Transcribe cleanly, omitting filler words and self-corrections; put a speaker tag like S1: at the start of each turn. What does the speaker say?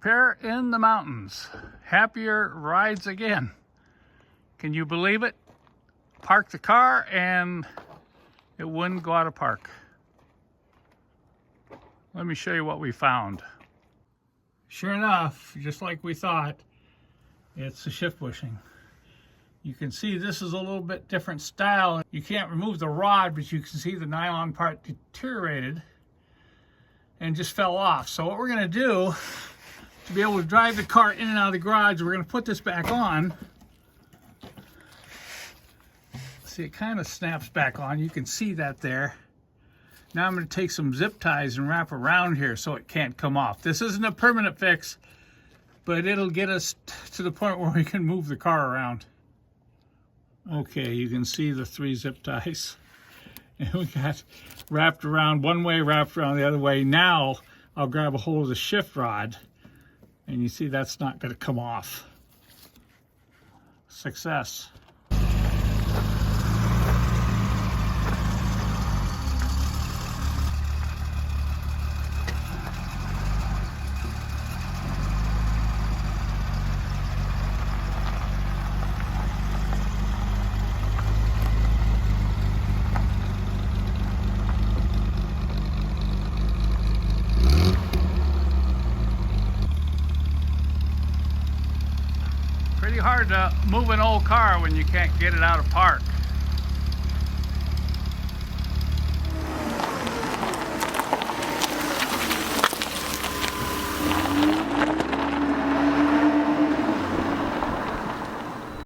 S1: repair in the mountains. Happier rides again. Can you believe it? Parked the car and it wouldn't go out of park. Let me show you what we found. Sure enough, just like we thought, it's the shift bushing. You can see this is a little bit different style. You can't remove the rod, but you can see the nylon part deteriorated and just fell off. So what we're gonna do to be able to drive the car in and out of the garage, we're gonna put this back on. See, it kind of snaps back on. You can see that there. Now I'm gonna take some zip ties and wrap around here so it can't come off. This isn't a permanent fix, but it'll get us to the point where we can move the car around. Okay, you can see the 3 zip ties. And we got wrapped around one way, wrapped around the other way. Now I'll grab a hold of the shift rod, and you see that's not going to come off. Success. Pretty hard to move an old car when you can't get it out of park.